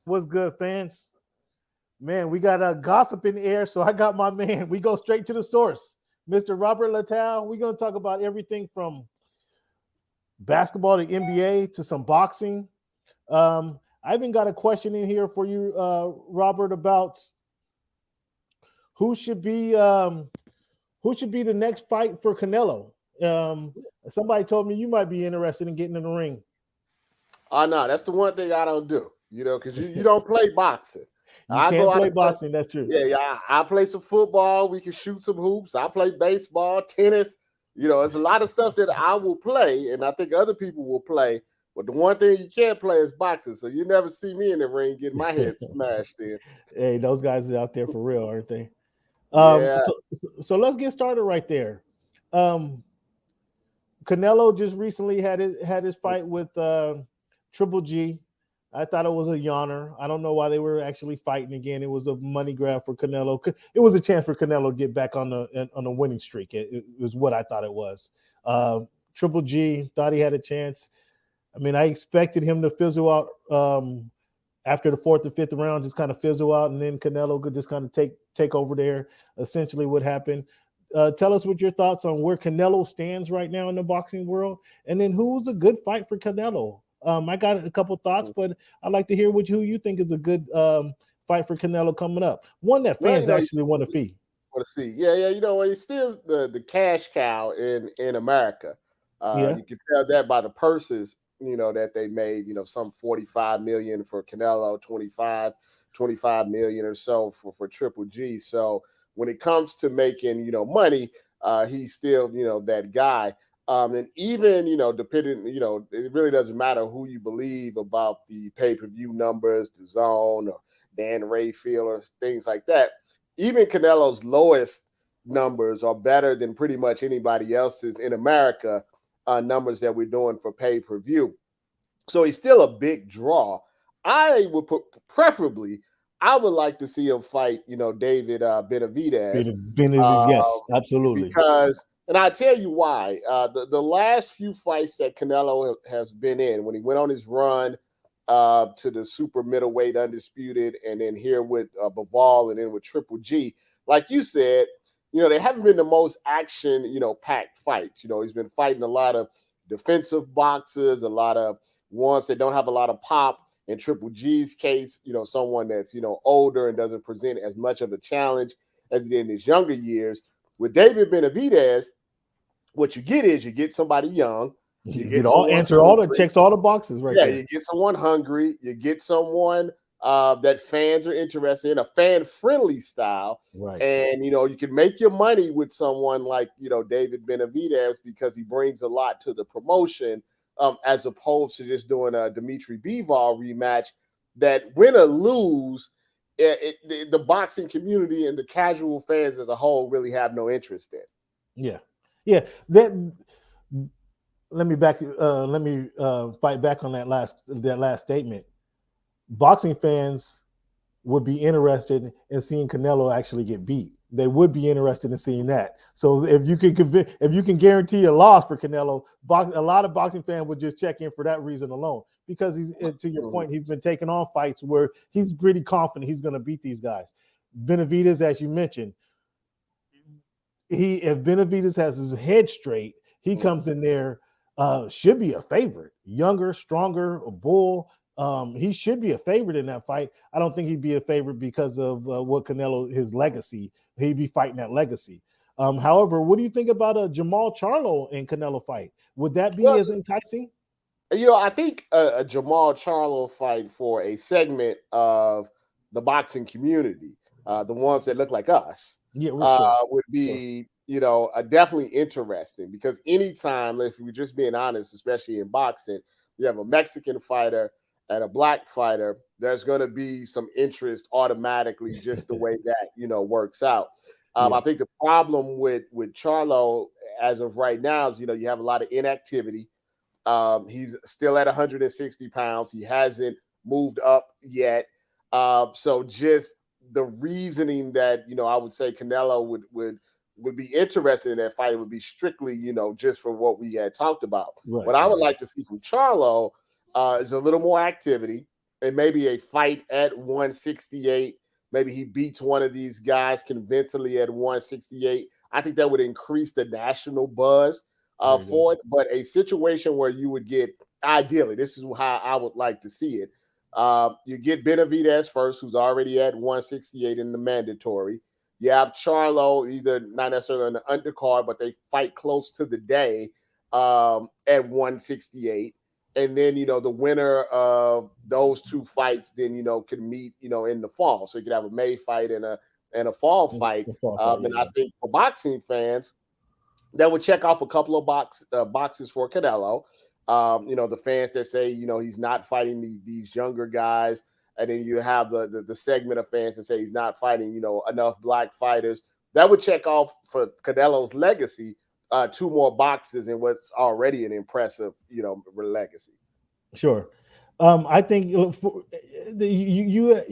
What's good, fans? Man, we got a gossip in the air, so I got my man. We go straight to the source, Mr. Robert Littal. We're gonna talk about everything from basketball to NBA to some boxing. I even got a question in here for you, Robert, about who should be um, who should be the next fight for Canelo. Um, Somebody told me you might be interested in getting in the ring. Oh no, that's the one thing I don't do. Because you don't play boxing. You I can't go out play and play. boxing. That's true. Yeah. I play some football. We can shoot some hoops. I play baseball, tennis. It's a lot of stuff that I will play, and I think other people will play. But the one thing you can't play is boxing. So you never see me in the ring getting my head smashed in. Hey, those guys are out there for real, aren't they? Um, Yeah. so, so let's get started right there. Um, Canelo just recently had his fight with Triple G. I thought it was a yawner. I don't know why they were actually fighting again. It was a money grab for Canelo. It was a chance for Canelo to get back on the winning streak. It was what I thought it was. Triple G thought he had a chance. I mean, I expected him to fizzle out after the fourth or fifth round, just kind of fizzle out, and then Canelo could just kind of take over there. Essentially, what happened. Tell us what your thoughts on where Canelo stands right now in the boxing world, and then who's a good fight for Canelo. I got a couple thoughts, but I'd like to hear who you think is a good fight for Canelo coming up. One that Well, fans actually want to see. want to see. Yeah. He's still the cash cow in America. Yeah, You can tell that by the purses, that they made, some 45 million for Canelo, 25 million or so for Triple G. So when it comes to making, money, he's still, that guy. And even, depending, it really doesn't matter who you believe about the pay-per-view numbers, the zone or Dan Rayfield or things like that. Even Canelo's lowest numbers are better than pretty much anybody else's in America numbers that we're doing for pay-per-view. So he's still a big draw. I would preferably, I would like to see him fight, David Benavidez, Yes, uh, absolutely. because, and I tell you why. The last few fights that Canelo has been in, when he went on his run to the super middleweight undisputed, and then here with Bivol, and then with Triple G, like you said, they haven't been the most action, packed fights. He's been fighting a lot of defensive boxers, a lot of ones that don't have a lot of pop. In Triple G's case, someone that's, older and doesn't present as much of a challenge as he did in his younger years. With David Benavidez, what you get is you get somebody young, you You get get all someone answer all the hungry. checks, all the boxes right Yeah, there. you get someone hungry, you get someone that fans are interested in, a fan-friendly style. Right. And, you can make your money with someone like, David Benavidez because he brings a lot to the promotion, as opposed to just doing a Dimitri Bivol rematch that win or lose, the boxing community and the casual fans as a whole really have no interest in. Yeah. Yeah. Let me fight back on that last statement. Boxing fans would be interested in seeing Canelo actually get beat. They would be interested in seeing that. So if you can guarantee a loss for Canelo, a lot of boxing fans would just check in for that reason alone. Because he's, to your point, he's been taking on fights where he's pretty confident he's going to beat these guys. Benavidez, as you mentioned, if Benavidez has his head straight, he comes in there, should be a favorite. Younger, stronger, a bull. He should be a favorite in that fight. I don't think he'd be a favorite because of what Canelo, his legacy. He'd be fighting that legacy. However, what do you think about a Jamal Charlo and Canelo fight? Would that be Well, as enticing? I think a Jamal Charlo fight for a segment of the boxing community, the ones that look like us, Yeah, we're sure. would Sure. be, definitely interesting because anytime, if we're just being honest, especially in boxing, you have a Mexican fighter and a black fighter, there's going to be some interest automatically just the way that, works out. Yeah. I think the problem with Charlo as of right now is, you have a lot of inactivity. He's still at 160 pounds. He hasn't moved up yet. So just the reasoning that, I would say Canelo would be interested in that fight would be strictly, just for what we had talked about. Right. What I would Right. like to see from Charlo is a little more activity. and maybe a fight at 168. Maybe he beats one of these guys convincingly at 168. I think that would increase the national buzz for it. But a situation where you would get, ideally, this is how I would like to see it. You get Benavidez first, who's already at 168 in the mandatory. You have Charlo, either not necessarily on the undercard, but they fight close to the day at 168. And then, the winner of those two fights then, could meet, in the fall. So you could have a May fight and a fall fight. And I think for boxing fans, that would check off a couple of boxes for Canelo. The fans that say, he's not fighting these younger guys. And then you have the segment of fans that say he's not fighting, enough black fighters. That would check off for Canelo's legacy two more boxes in what's already an impressive, legacy. Sure. I think you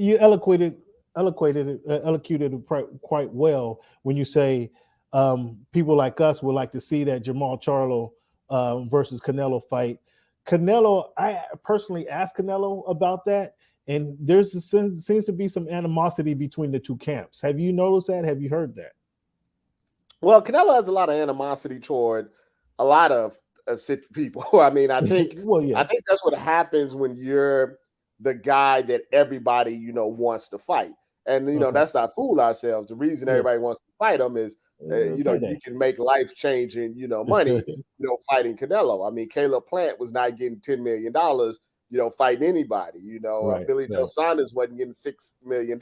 elocuted quite well when you say people like us would like to see that Jamal Charlo versus Canelo fight. Canelo, I personally asked Canelo about that, and seems to be some animosity between the two camps. Have you noticed that? Have you heard that? Well, Canelo has a lot of animosity toward a lot of people. I mean, I think I think that's what happens when you're the guy that everybody wants to fight, and that's not fool ourselves. The reason everybody wants to fight him is you can make life changing money fighting Canelo. I mean, Caleb Plant was not getting $10 million fighting anybody. Billy Joe Saunders wasn't getting $6 million.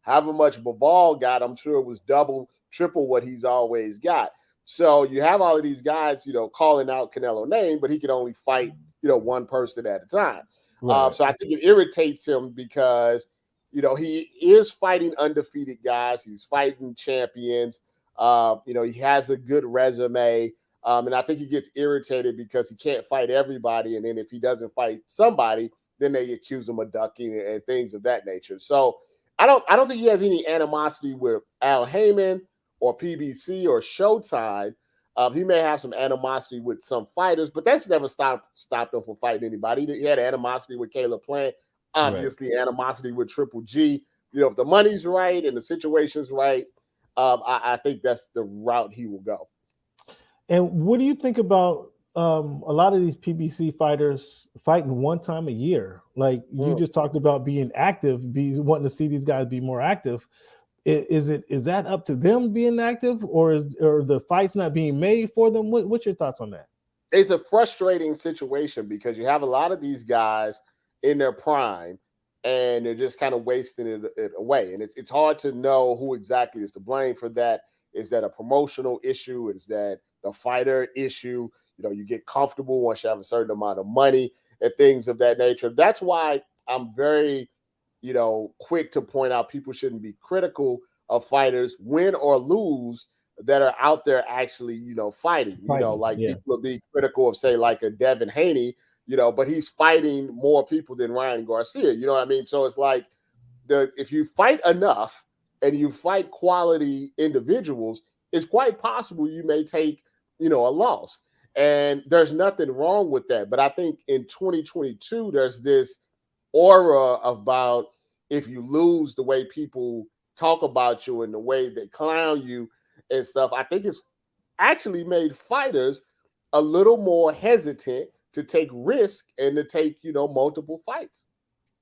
However much Bivol got, I'm sure it was double, triple what he's always got. So you have all of these guys, calling out Canelo name, but he can only fight, one person at a time. So I think it irritates him because, he is fighting undefeated guys. He's fighting champions. He has a good resume. And I think he gets irritated because he can't fight everybody. And then if he doesn't fight somebody, then they accuse him of ducking and things of that nature. So I don't think he has any animosity with Al Heyman or PBC or Showtime. He may have some animosity with some fighters, but that's never stopped him from fighting anybody. He had animosity with Caleb Plant, obviously animosity with Triple G. If the money's right and the situation's right, I think that's the route he will go. And what do you think about a lot of these PBC fighters fighting one time a year? Like you just talked about being active, wanting to see these guys be more active. Is that up to them being active, or the fights not being made for them? What's your thoughts on that? It's a frustrating situation because you have a lot of these guys in their prime and they're just kind of wasting it away. And it's hard to know who exactly is to blame for that. Is that a promotional issue? Is that the fighter issue? You get comfortable once you have a certain amount of money and things of that nature. That's why I'm very quick to point out people shouldn't be critical of fighters, win or lose, that are out there actually, fighting. People will be critical of, say, like a Devin Haney, but he's fighting more people than Ryan Garcia. You know what I mean? So it's like if you fight enough and you fight quality individuals, it's quite possible you may take, a loss. And there's nothing wrong with that. But I think in 2022, there's this aura about if you lose, the way people talk about you and the way they clown you and stuff. I think it's actually made fighters a little more hesitant to take risk and to take, multiple fights.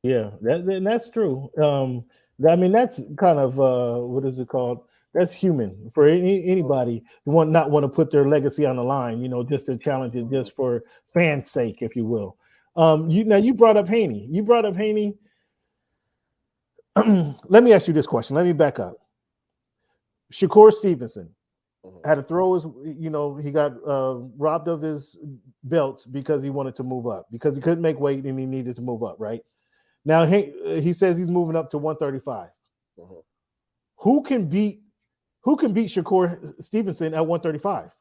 Yeah, that's true. I mean, that's kind of what is it called? That's human for anybody who not want to put their legacy on the line, just to challenge it just for fans' sake, if you will. You brought up Haney. Let me ask you this question. Let me back up. Shakur Stevenson had to throw his, he got robbed of his belt because he wanted to move up, because he couldn't make weight and he needed to move up, right? Now he says he's moving up to 135. Who can beat Shakur Stevenson at 135?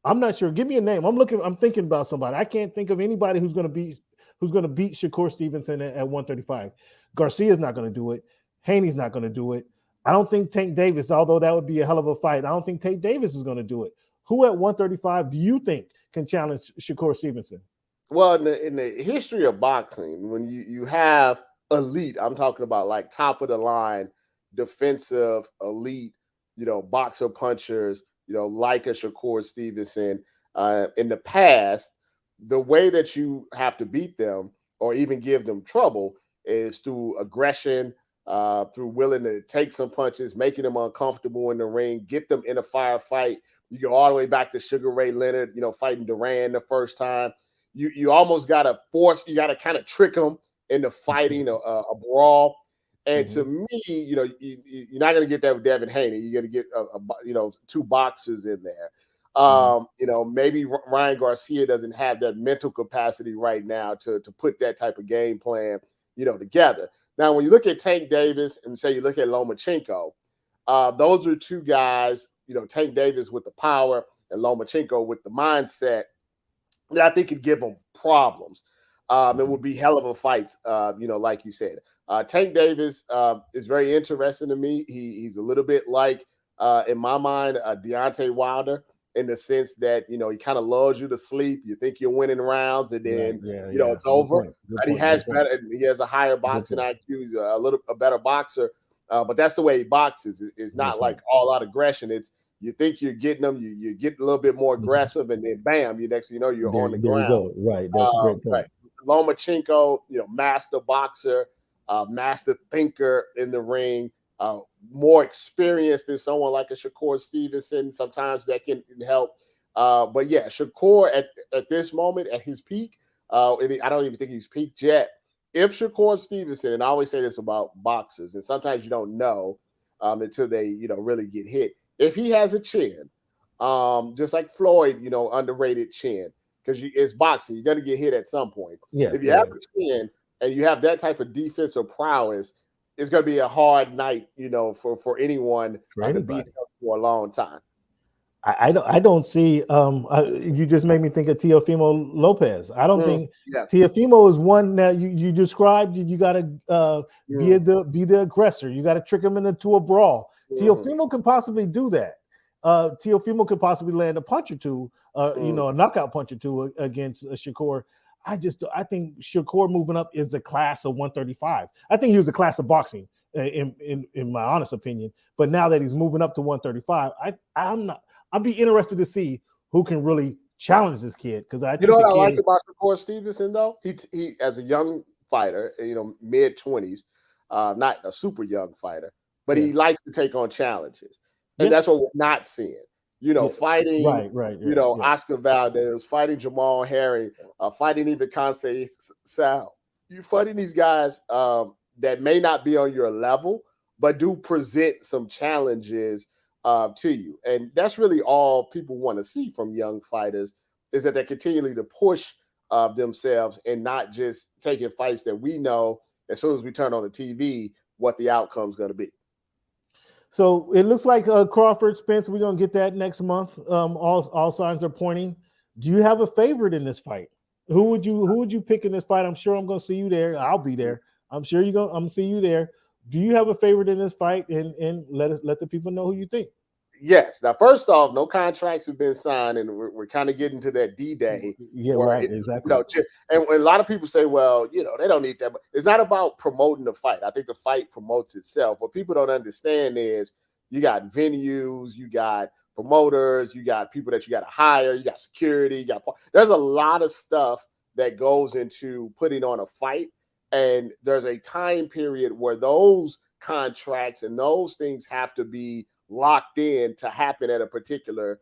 I'm not sure. Give me a name. I'm thinking about somebody. I can't think of anybody who's going to beat Shakur Stevenson at 135. Garcia's not going to do it. Haney's not going to do it. I don't think Tank Davis, although that would be a hell of a fight, I don't think Tank Davis is going to do it. Who at 135 do you think can challenge Shakur Stevenson? Well, in the history of boxing, when you have elite. I'm talking about like top of the line, defensive elite, boxer punchers, like a Shakur Stevenson. In the past, the way that you have to beat them or even give them trouble is through aggression, through willing to take some punches, making them uncomfortable in the ring, get them in a firefight. You go all the way back to Sugar Ray Leonard, fighting Duran the first time. You almost got to you got to kind of trick them into fighting a brawl. And to me, you're not going to get that with Devin Haney. You're going to get two boxers in there. Maybe Ryan Garcia doesn't have that mental capacity right now to put that type of game plan, together. Now, when you look at Tank Davis and say you look at Lomachenko, those are two guys, Tank Davis with the power and Lomachenko with the mindset that I think could give them problems. It would be hell of a fight, like you said. Tank Davis is very interesting to me. He's a little bit like, in my mind, Deontay Wilder in the sense that, he kind of lulls you to sleep. You think you're winning rounds and then, it's over. And he has a higher boxing IQ. He's a better boxer. But that's the way he boxes. It's not like all out aggression. It's you think you're getting them, you get a little bit more aggressive, and then bam, next thing you know, you're on the ground. You go. Right. That's a great point. Right. Lomachenko, master boxer, master thinker in the ring, more experienced than someone like a Shakur Stevenson. Sometimes that can help. But yeah, Shakur at this moment, at his peak, I don't even think he's peaked yet. If Shakur Stevenson, and I always say this about boxers, and sometimes you don't know until they, really get hit. If he has a chin, just like Floyd, underrated chin, because it's boxing, you're going to get hit at some point. Yeah. If you have a chin and you have that type of defensive prowess, it's going to be a hard night, for anyone to beat him for a long time. I don't see. You just made me think of Teofimo Lopez. I don't think Teofimo is one that you described. You got to be the aggressor. You got to trick him into a brawl. Teofimo can possibly do that. Teofimo could possibly land a punch or two, a knockout punch or two against Shakur. I think Shakur moving up is the class of 135. I think he was the class of boxing in my honest opinion. But now that he's moving up to 135, I'd be interested to see who can really challenge this kid. Because I think what I like about Shakur Stevenson though, he as a young fighter, mid-20s, not a super young fighter, but he likes to take on challenges, and that's what we're not seeing. Fighting, Oscar Valdez, fighting Jamal Herring, fighting even Conce Sal. You're fighting these guys that may not be on your level, but do present some challenges to you. And that's really all people want to see from young fighters, is that they're continually to push themselves and not just taking fights that we know as soon as we turn on the TV what the outcome is going to be. So it looks like Crawford Spence, we're going to get that next month. All signs are pointing. Do you have a favorite in this fight? Who would you pick in this fight? I'm sure I'm going to see you there. I'll be there. I'm sure I'm going to see you there. Do you have a favorite in this fight? And let the people know who you think. Yes. Now, first off, no contracts have been signed, and we're kind of getting to that D-Day. Yeah, right. Exactly. And a lot of people say, well, they don't need that. But it's not about promoting the fight. I think the fight promotes itself. What people don't understand is you got venues, you got promoters, you got people that you got to hire, you got security, there's a lot of stuff that goes into putting on a fight. And there's a time period where those contracts and those things have to be locked in to happen at a particular,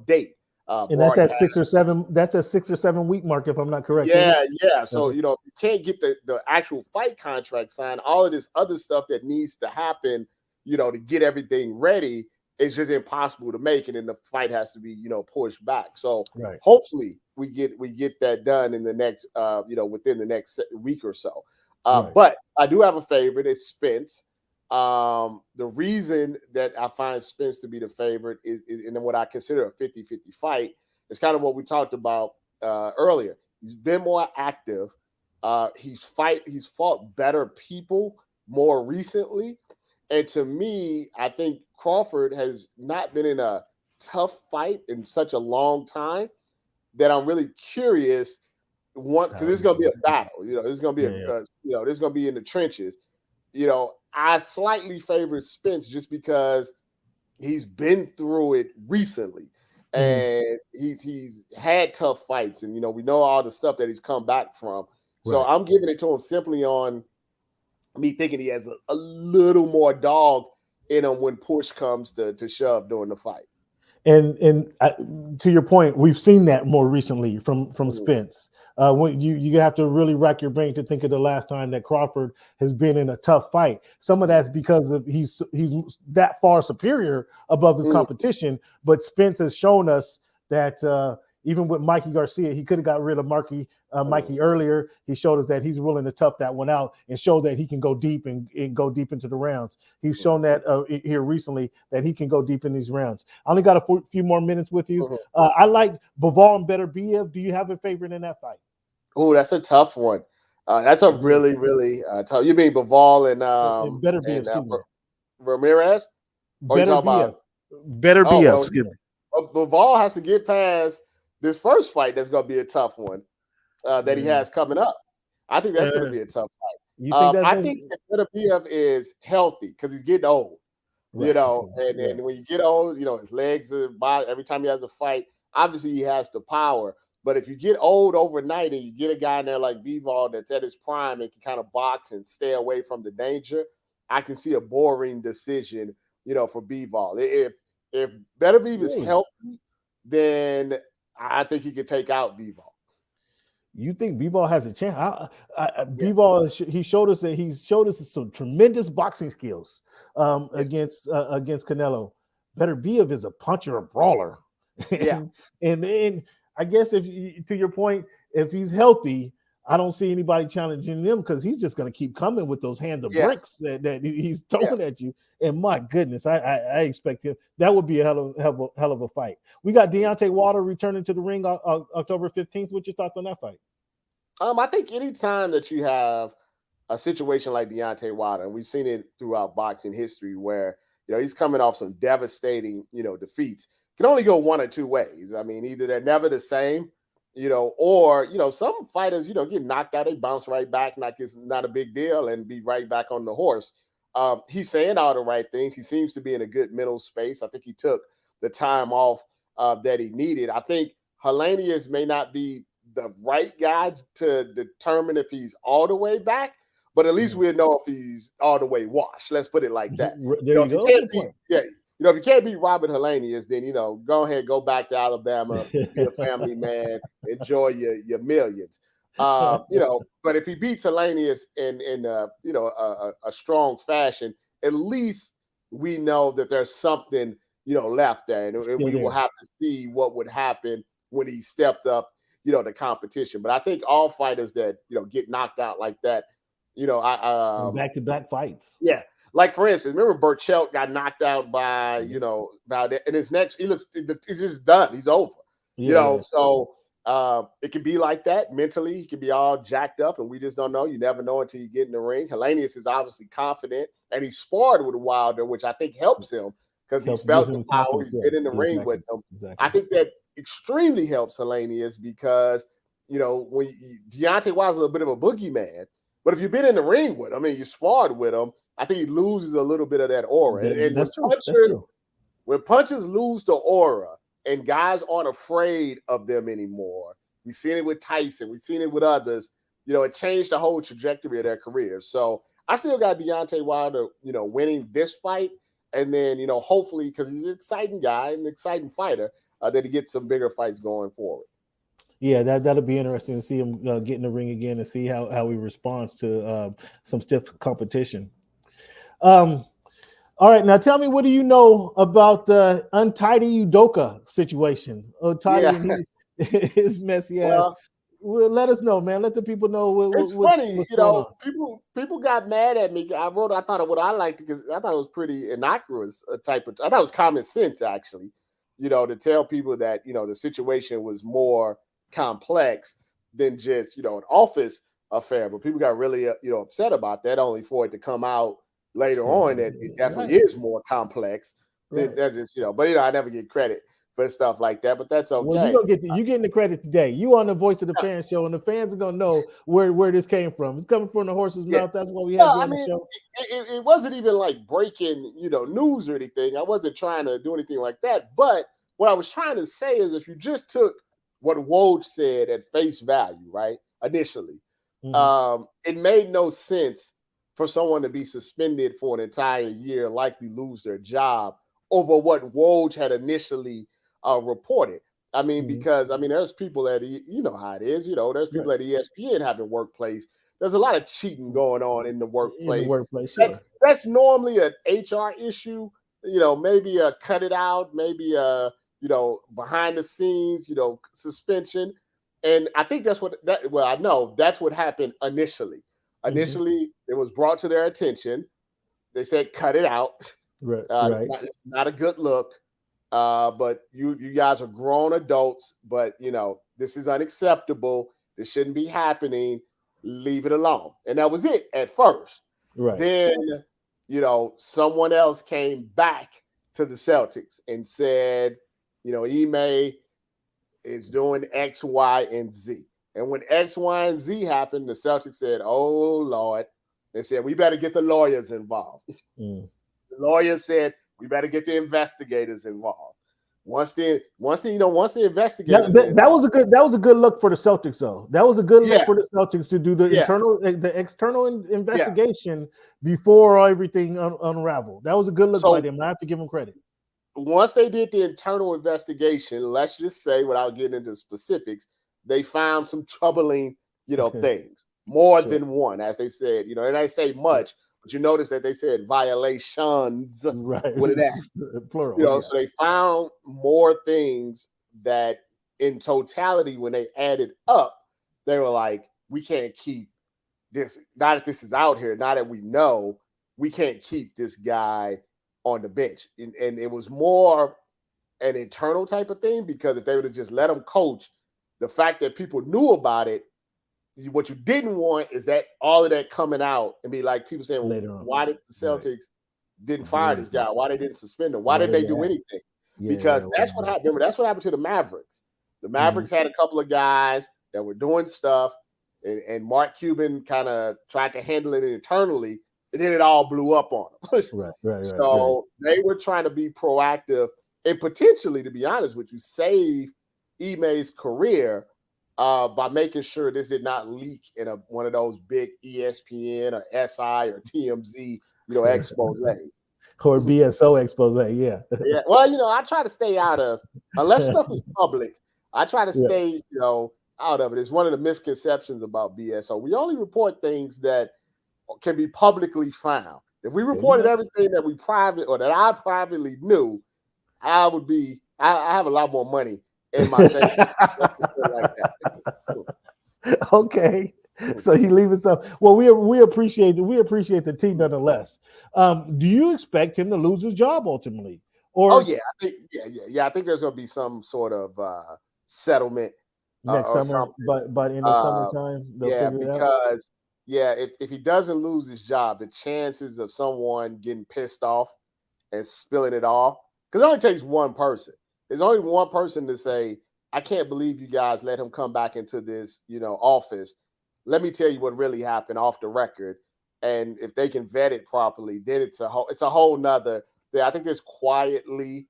date. And that's at 6 or 7. That's a 6 or 7 week mark, if I'm not correct. Yeah. So if you can't get the actual fight contract signed, all of this other stuff that needs to happen, to get everything ready, it's just impossible to make, and then the fight has to be, pushed back. So hopefully we get that done in the next, within the next week or so. But I do have a favorite. It's Spence. The reason that I find Spence to be the favorite is in what I consider a 50-50 fight. It's kind of what we talked about earlier. He's been more active. He's fought better people more recently. And to me, I think Crawford has not been in a tough fight in such a long time that I'm really curious once because it's going to be a battle. It's going to be Yeah. this is going to be in the trenches. I slightly favor Spence just because he's been through it recently, and he's had tough fights, and we know all the stuff that he's come back from. So Right. I'm giving it to him simply on me thinking he has a little more dog in him when push comes to shove during the fight. And to your point, we've seen that more recently from Spence. When you have to really rack your brain to think of the last time that Crawford has been in a tough fight. Some of that's because of he's that far superior above the competition. But Spence has shown us that even with Mikey Garcia, he could have got rid of Mikey earlier. He showed us that he's willing to tough that one out and show that he can go deep and go deep into the rounds. He's shown that here recently that he can go deep in these rounds. I only got a few more minutes with you. I like Bivol and Beterbiev. Do you have a favorite in that fight? Oh, that's a tough one. That's a really, really tough. You mean Bivol and Beterbiev, Ramirez? Beterbiev. Excuse me. Bivol has to get past this first fight. That's going to be a tough one that he has coming up. I think that's going to be a tough fight. I think that Beterbiev is healthy because he's getting old. Right. And when you get old, his legs are every time he has a fight. Obviously, he has the power. But if you get old overnight and you get a guy in there like Bivol that's at his prime and can kind of box and stay away from the danger, I can see a boring decision, for Bivol. If Beterbiev is healthy, then I think he could take out Bivol. You think Bivol has a chance? Bivol, he showed us some tremendous boxing skills against Canelo. Beterbiev is a puncher, a brawler. and I guess to your point, if he's healthy, I don't see anybody challenging him because he's just going to keep coming with those hands of bricks that he's throwing at you. And my goodness, I expect him. That would be a hell of a fight. We got Deontay Wilder returning to the ring October 15th. What's your thoughts on that fight? I think anytime that you have a situation like Deontay Wilder, and we've seen it throughout boxing history where, he's coming off some devastating, defeats, can only go one or two ways. I mean, either they're never the same, or, some fighters, get knocked out, they bounce right back like it's not a big deal and be right back on the horse. He's saying all the right things. He seems to be in a good mental space. I think he took the time off that he needed. I think Helenius may not be the right guy to determine if he's all the way back, but at least we'll know if he's all the way washed. Let's put it like that. If you can't beat Robert Helenius, then go ahead, go back to Alabama, be a family man, enjoy your millions. But if he beats Helenius in a strong fashion, at least we know that there's something left there, and we will have to see what would happen when he stepped up the competition. But I think all fighters that get knocked out like that, back-to-back fights. Yeah. Like, for instance, remember Burchelt got knocked out by, Valdez, and his next, he's just done. He's over. So it can be like that mentally. He can be all jacked up, and we just don't know. You never know until you get in the ring. Helenius is obviously confident, and he sparred with Wilder, which I think helps him because he's felt the power. He's been in the ring with them. Exactly. I think that extremely helps Helenius because, when Deontay Wilder's a little bit of a boogeyman, but if you've been in the ring with him and you sparred with him, I think he loses a little bit of that aura. And when punchers lose the aura and guys aren't afraid of them anymore, we've seen it with Tyson, we've seen it with others, it changed the whole trajectory of their career. So I still got Deontay Wilder, winning this fight. And then, hopefully, because he's an exciting guy, an exciting fighter, that he gets some bigger fights going forward. Yeah, that'll be interesting to see him get in the ring again and see how he responds to some stiff competition. All right, now tell me, what do you know about the untidy Udoka situation? Untidy and his messy ass. Well, let us know, man. Let the people know. It's funny, people got mad at me. I thought what I liked because I thought it was pretty innocuous I thought it was common sense actually, to tell people that the situation was more complex than just an office affair. But people got really upset about that, only for it to come out later on that it definitely is more complex. They're just, but I never get credit for stuff like that, but that's Well, okay. you getting the credit today. You on the Voice of the Fans show, and the fans are gonna know where this came from. It's coming from the horse's mouth. That's what we have No, on the show. it wasn't even like breaking, news or anything. I wasn't trying to do anything like that. But what I was trying to say is, if you just took what Woj said at face value, right, initially, it made no sense for someone to be suspended for an entire year, likely lose their job over what Woj had initially reported. I mean, because there's people at you know how it is. There's people at ESPN having workplace. There's a lot of cheating going on in the workplace. Sure. That's normally an HR issue. Maybe a cut it out, maybe a behind the scenes, suspension. And I think that's I know that's what happened initially. Initially, it was brought to their attention. They said, cut it out. Right. It's not a good look. But you guys are grown adults, but this is unacceptable. This shouldn't be happening. Leave it alone. And that was it at first. Right. Then, someone else came back to the Celtics and said, Ime is doing X, Y, and Z. And when X, Y, and Z happened, the Celtics said, oh, Lord. They said, we better get the lawyers involved. The lawyers said, we better get the investigators involved. Once the investigators that was a good look for the Celtics, though. That was a good look for the Celtics to do the external investigation before everything unraveled. That was a good look by them. I have to give them credit. Once they did the internal investigation, let's just say, without getting into specifics, they found some troubling, things, more than one, as they said. They didn't say much. But you notice that they said violations with an S, plural. So they found more things that, in totality, when they added up, they were like, "We can't keep this. Now that this is out here, now that we know, we can't keep this guy on the bench." And it was more an internal type of thing, because if they would have just let him coach, the fact that people knew about it. What you didn't want is that all of that coming out and be like people saying, well, why did the Celtics didn't fire this guy? Why they didn't suspend him? Why didn't they do anything? Because that's what happened. Remember, that's what happened to the Mavericks. The Mavericks had a couple of guys that were doing stuff, and Mark Cuban kind of tried to handle it internally, and then it all blew up on them. So they were trying to be proactive and potentially, to be honest with you, save Ime's career by making sure this did not leak in one of those big ESPN or SI or TMZ, expose. Or BSO expose, yeah. Well, I try to stay out of, unless stuff is public, I try to stay, out of it. It's one of the misconceptions about BSO. We only report things that can be publicly found. If we reported everything that that I privately knew, I have a lot more money in my savings. Like that. Okay, so you leave us up. Well, we appreciate the team nonetheless. Do you expect him to lose his job ultimately? Or I think there's going to be some sort of settlement next summer, but in the summertime, they'll figure it out. If he doesn't lose his job, the chances of someone getting pissed off and spilling it all, because it only takes one person. There's only one person to say, I can't believe you guys let him come back into this, office. Let me tell you what really happened off the record. And if they can vet it properly, then it's a whole nother thing. I think this quietly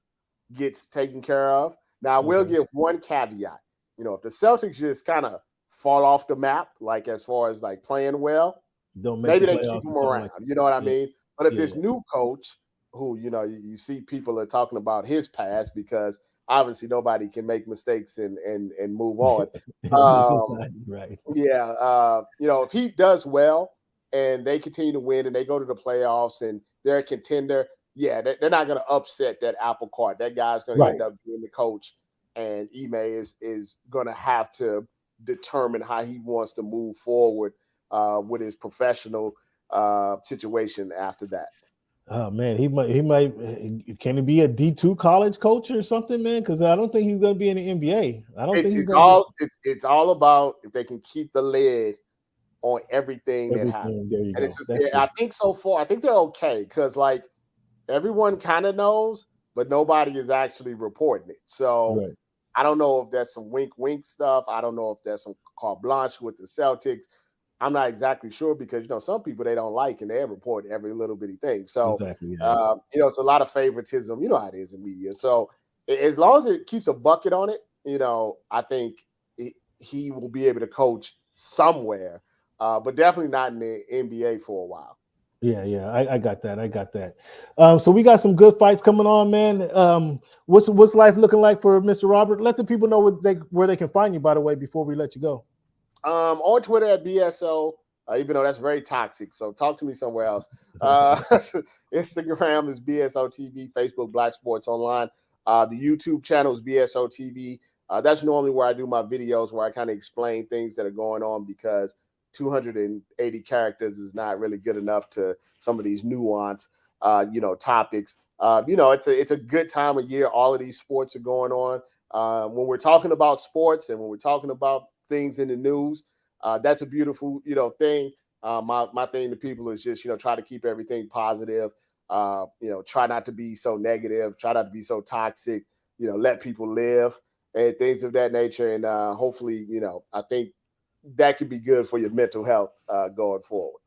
gets taken care of. Now, I will give one caveat. If the Celtics just kind of fall off the map, like as far as like playing well, maybe they keep him around. You know what I mean? But if this new coach, who, you see people are talking about his past, because obviously nobody can make mistakes and move on. If he does well and they continue to win and they go to the playoffs and they're a contender, they're not going to upset that apple cart. That guy's going to end up being the coach, and Ime is going to have to determine how he wants to move forward with his professional situation after that. Oh man, he might. Can he be a D2 college coach or something, man? Because I don't think he's going to be in the NBA. It's all about if they can keep the lid on everything that happens. There you go. I think so far, I think they're okay, because like everyone kind of knows, but nobody is actually reporting it. So Right. I don't know if that's some wink stuff. I don't know if that's some carte blanche with the Celtics. I'm not exactly sure because some people they don't like and they report every little bitty thing. So Exactly. Yeah. it's a lot of favoritism. You know how it is in media. So as long as it keeps a bucket on it, I think he will be able to coach somewhere, but definitely not in the NBA for a while. Yeah. I got that. I got that. So we got some good fights coming on, man. What's life looking like for Mr. Robert? Let the people know where they can find you, by the way, before we let you go. On Twitter at BSO, even though that's very toxic. So talk to me somewhere else. Instagram is BSO TV, Facebook Black Sports Online. The YouTube channel is BSO TV. That's normally where I do my videos where I kind of explain things that are going on because 280 characters is not really good enough to some of these nuanced, topics. It's a good time of year. All of these sports are going on. When we're talking about sports and when we're talking about things in the news, that's a beautiful, thing. My thing to people is just, try to keep everything positive. Try not to be so negative. Try not to be so toxic. Let people live and things of that nature. And hopefully, I think that could be good for your mental health going forward.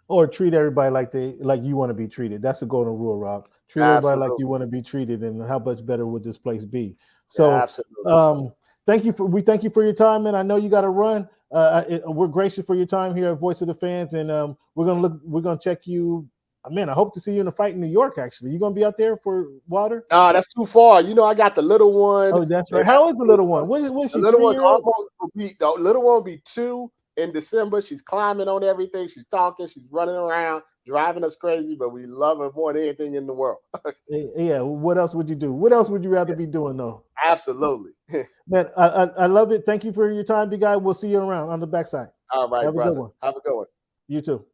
Or treat everybody like you want to be treated. That's the golden rule, Rob. Treat everybody like you want to be treated, and how much better would this place be? So, Absolutely. thank you for your time, and I know you got to run. We're gracious for your time here at Voice of the Fans, and we're gonna check you. Man, I hope to see you in a fight in New York. Actually, you gonna be out there for Wilder? No, that's too far. I got the little one. Oh, that's right. How old is the little one? What's she? The little 3 one's years old? almost the little one will be 2 in December. She's climbing on everything. She's talking. She's running around, driving us crazy. But we love her more than anything in the world. Yeah. What else would you do? What else would you rather be doing though? Absolutely. Man, I love it. Thank you for your time, big guy. We'll see you around on the backside. All right, Have brother. a good one. Have a good one. You too.